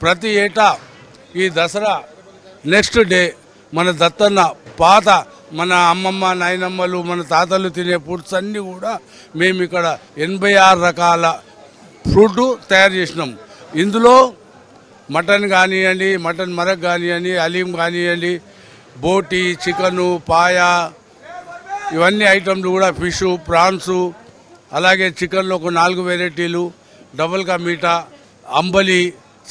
ప్రతి ఏటా ఈ దసరా నెక్స్ట్ డే మన దత్తన్న పాత మన అమ్మమ్మ నాయనమ్మలు మన తాతలు తినే ఫుడ్స్ అన్నీ కూడా మేము ఇక్కడ 86 రకాల ఫ్రూట్ తయారు చేసినాం. ఇందులో మటన్ కానివ్వండి, మటన్ మరక్ కానివ్వండి, హలీం కానివ్వండి, బోటి, చికెను, పాయా, ఇవన్నీ ఐటమ్లు కూడా, ఫిష్, ప్రాన్స్, అలాగే చికెన్లో ఒక 4 వెరైటీలు, డబల్ కా మీఠా, అంబలి,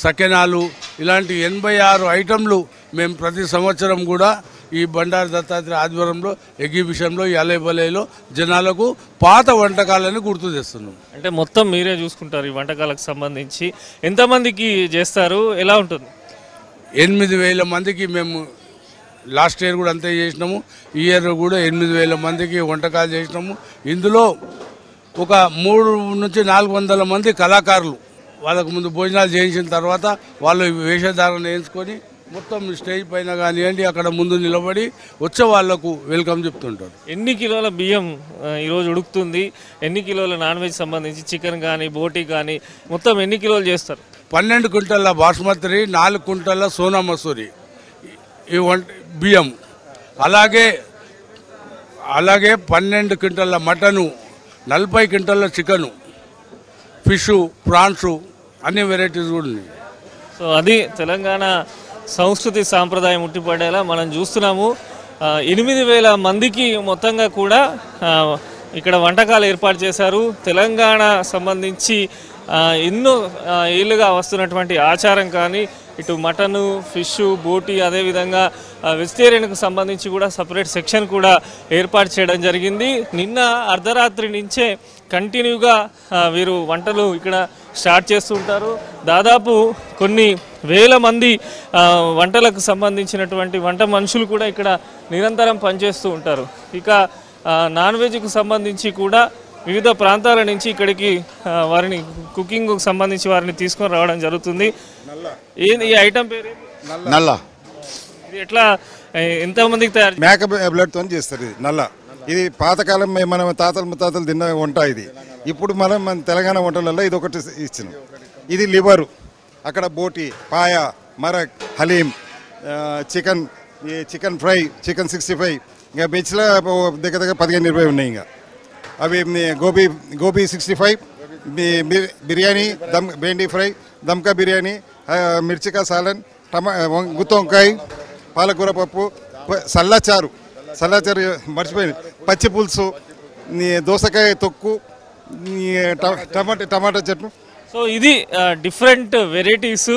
సకెనాలు, ఇలాంటి 86 ఐటమ్లు మేము ప్రతి సంవత్సరం కూడా ఈ బండారు దత్తాత్రేయ ఆధ్వర్యంలో ఎగ్జిబిషన్లో ఈ అలైబలైలో జనాలకు పాత వంటకాలను గుర్తు చేస్తున్నాం. అంటే మొత్తం మీరే చూసుకుంటారు ఈ వంటకాలకు సంబంధించి? ఎంతమందికి చేస్తారు, ఎలా ఉంటుంది? 8,000 మందికి మేము లాస్ట్ ఇయర్ కూడా అంతే చేసినాము. ఈ ఇయర్ కూడా 8,000 మందికి వంటకాలు చేసినాము. ఇందులో ఒక 300 నుంచి 400 మంది కళాకారులు వాళ్ళకు ముందు భోజనాలు చేయించిన తర్వాత వాళ్ళు వేషధారణ వేయించుకొని మొత్తం స్టేజ్ పైన కానివ్వండి అక్కడ ముందు నిలబడి వచ్చే వాళ్లకు వెల్కమ్ చెప్తుంటారు. ఎన్ని కిలోల బియ్యం ఈరోజు ఉడుకుతుంది? ఎన్ని కిలోల నాన్ వెజ్ సంబంధించి చికెన్ కానీ బోటీ కానీ మొత్తం ఎన్ని కిలోలు చేస్తారు? 12 క్వింటల్ల బాస్మతి, 4 క్వింటల్ల సోనా మసూరి ఈ బియ్యం, అలాగే 12 క్వింటల్ల మటను, 40 క్వింటల్ల చికెను, ఫిష్, ప్రాన్స్, అన్ని వెరైటీస్ కూడా ఉన్నాయి. సో అది తెలంగాణ సంస్కృతి సాంప్రదాయం ఉట్టిపడేలా మనం చూస్తున్నాము. 8,000 మందికి మొత్తంగా కూడా ఇక్కడ వంటకాలు ఏర్పాటు చేశారు. తెలంగాణ సంబంధించి ఎన్నో ఏళ్ళుగా వస్తున్నటువంటి ఆచారం కానీ ఇటు మటను, ఫిష్, బోటీ, అదేవిధంగా వెజిటేరియన్కు సంబంధించి కూడా సపరేట్ సెక్షన్ కూడా ఏర్పాటు చేయడం జరిగింది. నిన్న అర్ధరాత్రి నుంచే కంటిన్యూగా వీరు వంటలు ఇక్కడ స్టార్ట్ చేస్తూ ఉంటారు. దాదాపు కొన్ని వేల మంది వంటలకు సంబంధించినటువంటి వంట మనుషులు కూడా ఇక్కడ నిరంతరం పనిచేస్తూ ఉంటారు. ఇక నాన్ వెజ్కు సంబంధించి కూడా వివిధ ప్రాంతాల నుంచి ఇక్కడికి వారిని కుకింగ్కు సంబంధించి వారిని తీసుకొని రావడం జరుగుతుంది. ఈ ఐటమ్ పేరు నల్ల. ఇది ఎట్లా, ఎంతమందికి తయారు? మేక బ్లడ్తో చేస్తారు. ఇది నల్ల. ఇది పాతకాలం మన తాతలు ముత్తాతలు తిన్న వంట. ఇది ఇప్పుడు మన తెలంగాణ వంటలలో ఇది ఒకటి ఇచ్చినాం. ఇది లివరు, అక్కడ boti, paya, marag, haleem, chicken fry, chicken 65, ఇంకా వెజ్లో దగ్గర దగ్గర 15-20 ఉన్నాయి. ఇంకా అవి గోబీ 65, బిర్యానీ, బెండి ఫ్రై, దమ్కా బిర్యానీ, మిర్చికా సాలన్, గుత్తి వంకాయ, పాలకూర పప్పు, సల్లాచారు మర్చిపోయింది, పచ్చి పులుసు, దోసకాయ తొక్కు, టమాటా చట్నీ. సో ఇది డిఫరెంట్ వెరైటీస్